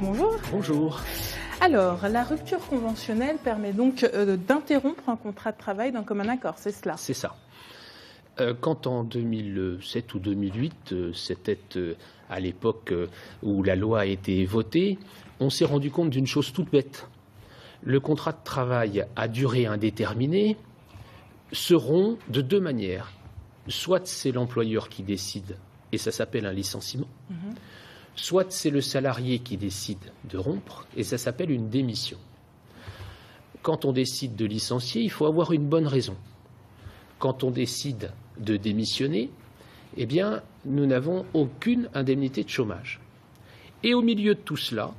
Bonjour. Bonjour. Alors, la rupture conventionnelle permet donc d'interrompre un contrat de travail d'un commun accord, c'est cela? C'est ça. Quand en 2007 ou 2008, c'était à l'époque où la loi a été votée, on s'est rendu compte d'une chose toute bête. Le contrat de travail à durée indéterminée se rompt de deux manières. Soit c'est l'employeur qui décide, et ça s'appelle un licenciement, soit c'est le salarié qui décide de rompre, et ça s'appelle une démission. Quand on décide de licencier, il faut avoir une bonne raison. Quand on décide de démissionner, eh bien, nous n'avons aucune indemnité de chômage. Et au milieu de tout cela,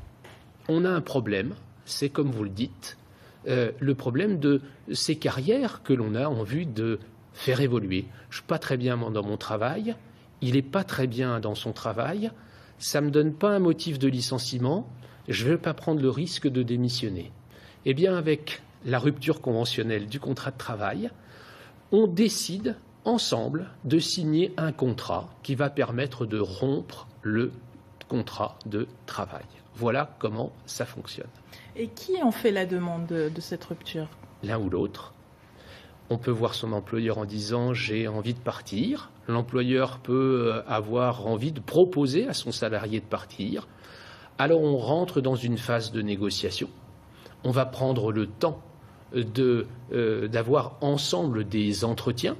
on a un problème, c'est comme vous le dites, le problème de ces carrières que l'on a en vue de faire évoluer. Je ne suis pas très bien dans mon travail, il n'est pas très bien dans son travail, ça ne me donne pas un motif de licenciement, je ne vais pas prendre le risque de démissionner. Eh bien, avec la rupture conventionnelle du contrat de travail, on décide ensemble de signer un contrat qui va permettre de rompre le contrat de travail. Voilà comment ça fonctionne. Et qui en fait la demande de cette rupture? L'un ou l'autre. On peut voir son employeur en disant « j'ai envie de partir ». L'employeur peut avoir envie de proposer à son salarié de partir. Alors on rentre dans une phase de négociation. On va prendre le temps d'avoir ensemble des entretiens.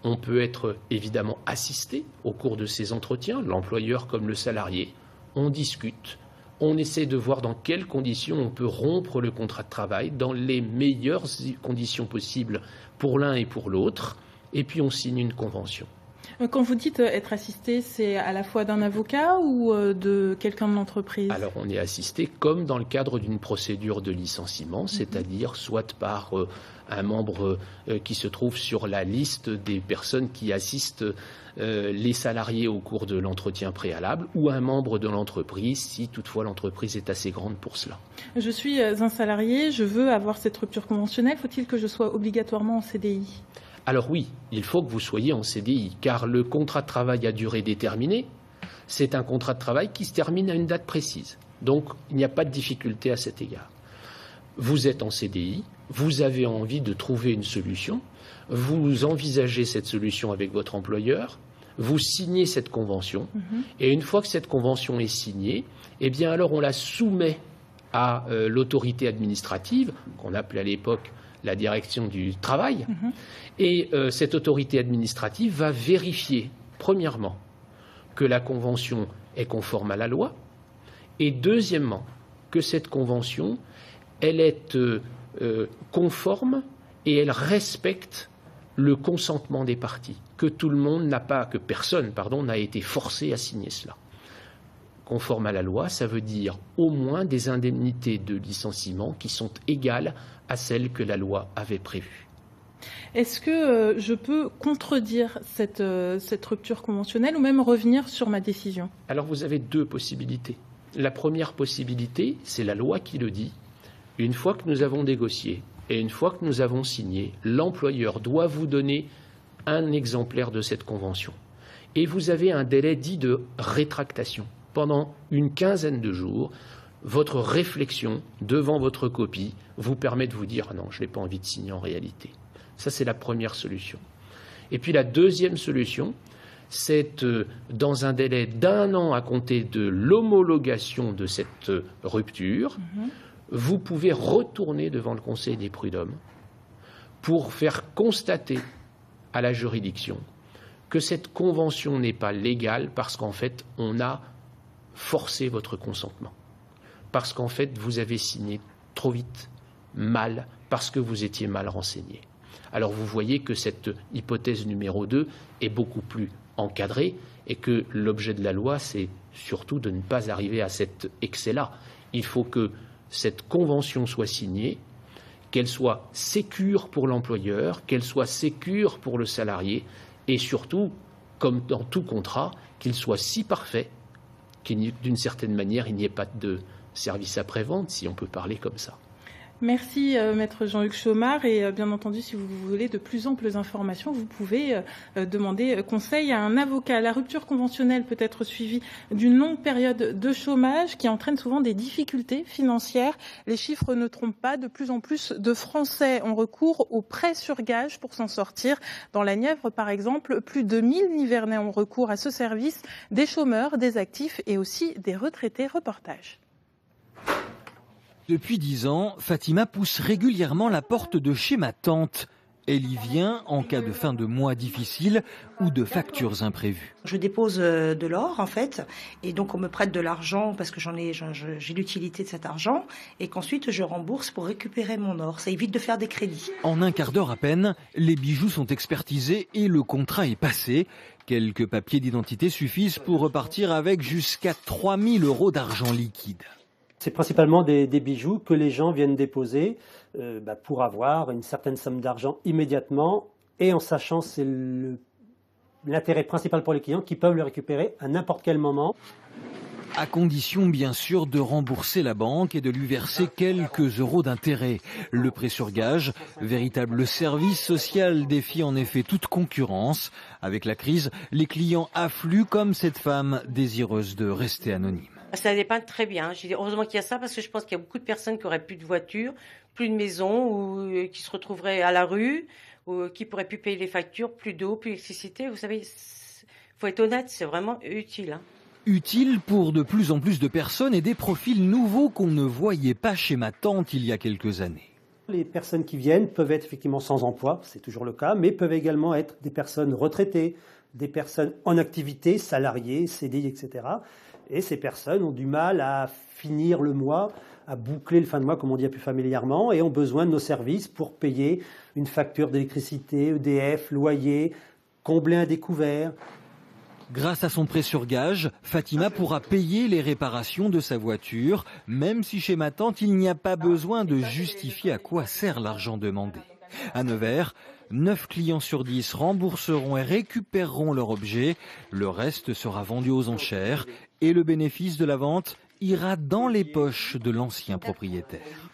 On peut être évidemment assisté au cours de ces entretiens, l'employeur comme le salarié. On discute. On essaie de voir dans quelles conditions on peut rompre le contrat de travail, dans les meilleures conditions possibles pour l'un et pour l'autre, et puis on signe une convention. Quand vous dites être assisté, c'est à la fois d'un avocat ou de quelqu'un de l'entreprise? Alors on est assisté comme dans le cadre d'une procédure de licenciement, c'est-à-dire soit par un membre qui se trouve sur la liste des personnes qui assistent les salariés au cours de l'entretien préalable, ou un membre de l'entreprise, si toutefois l'entreprise est assez grande pour cela. Je suis un salarié, je veux avoir cette rupture conventionnelle, faut-il que je sois obligatoirement en CDI? Alors oui, il faut que vous soyez en CDI, car le contrat de travail à durée déterminée, c'est un contrat de travail qui se termine à une date précise. Donc il n'y a pas de difficulté à cet égard. Vous êtes en CDI, vous avez envie de trouver une solution, vous envisagez cette solution avec votre employeur, vous signez cette convention, et une fois que cette convention est signée, eh bien alors on la soumet à l'autorité administrative, qu'on appelait à l'époque la direction du travail, et cette autorité administrative va vérifier, premièrement, que la convention est conforme à la loi, et deuxièmement, que cette convention, elle est conforme et elle respecte le consentement des parties, que personne n'a été forcé à signer cela. Conforme à la loi, ça veut dire au moins des indemnités de licenciement qui sont égales à celles que la loi avait prévues. Est-ce que je peux contredire cette rupture conventionnelle ou même revenir sur ma décision? Alors vous avez deux possibilités. La première possibilité, c'est la loi qui le dit. Une fois que nous avons négocié et une fois que nous avons signé, l'employeur doit vous donner un exemplaire de cette convention. Et vous avez un délai dit de rétractation. Pendant une quinzaine de jours, votre réflexion devant votre copie vous permet de vous dire « Ah non, je n'ai pas envie de signer en réalité ». Ça, c'est la première solution. Et puis la deuxième solution, c'est dans un délai d'1 an à compter de l'homologation de cette rupture, vous pouvez retourner devant le Conseil des prud'hommes pour faire constater à la juridiction que cette convention n'est pas légale parce qu'en fait, on a forcé votre consentement. Parce qu'en fait, vous avez signé trop vite, mal, parce que vous étiez mal renseigné. Alors vous voyez que cette hypothèse numéro 2 est beaucoup plus encadrée et que l'objet de la loi, c'est surtout de ne pas arriver à cet excès-là. Il faut que cette convention soit signée, qu'elle soit sécure pour l'employeur, qu'elle soit sécure pour le salarié et surtout, comme dans tout contrat, qu'il soit si parfait d'une certaine manière, il n'y ait pas de service après-vente, si on peut parler comme ça. Merci Maître Jean-Luc Chaumard et bien entendu si vous voulez de plus amples informations vous pouvez demander conseil à un avocat. La rupture conventionnelle peut être suivie d'une longue période de chômage qui entraîne souvent des difficultés financières. Les chiffres ne trompent pas, de plus en plus de Français ont recours au prêt sur gage pour s'en sortir. Dans la Nièvre par exemple, plus de 1000 Nivernais ont recours à ce service, des chômeurs, des actifs et aussi des retraités. Reportage. Depuis 10 ans, Fatima pousse régulièrement la porte de chez ma tante. Elle y vient en cas de fin de mois difficile ou de factures imprévues. Je dépose de l'or en fait, et donc on me prête de l'argent parce que j'ai l'utilité de cet argent, et qu'ensuite je rembourse pour récupérer mon or. Ça évite de faire des crédits. En un quart d'heure à peine, les bijoux sont expertisés et le contrat est passé. Quelques papiers d'identité suffisent pour repartir avec jusqu'à 3 000 € d'argent liquide. C'est principalement des bijoux que les gens viennent déposer pour avoir une certaine somme d'argent immédiatement, et en sachant c'est l'intérêt principal pour les clients qui peuvent le récupérer à n'importe quel moment. À condition bien sûr de rembourser la banque et de lui verser quelques euros d'intérêt. Le prêt sur gage, véritable service social, défie en effet toute concurrence. Avec la crise, les clients affluent comme cette femme désireuse de rester anonyme. Ça dépeint très bien. Je dis heureusement qu'il y a ça parce que je pense qu'il y a beaucoup de personnes qui auraient plus de voiture, plus de maison, ou qui se retrouveraient à la rue, ou qui pourraient plus payer les factures, plus d'eau, plus d'électricité. Vous savez, faut être honnête, c'est vraiment utile. Utile pour de plus en plus de personnes et des profils nouveaux qu'on ne voyait pas chez ma tante il y a quelques années. Les personnes qui viennent peuvent être effectivement sans emploi, c'est toujours le cas, mais peuvent également être des personnes retraitées, des personnes en activité, salariées, CDI, etc. Et ces personnes ont du mal à finir le mois, à boucler le fin de mois, comme on dit plus familièrement, et ont besoin de nos services pour payer une facture d'électricité, EDF, loyer, combler un découvert. Grâce à son prêt sur gage, Fatima pourra payer les réparations de sa voiture, même si chez ma tante, il n'y a pas besoin de justifier à quoi sert l'argent demandé. À Nevers, 9 clients sur 10 rembourseront et récupéreront leur objet. Le reste sera vendu aux enchères et le bénéfice de la vente ira dans les poches de l'ancien propriétaire.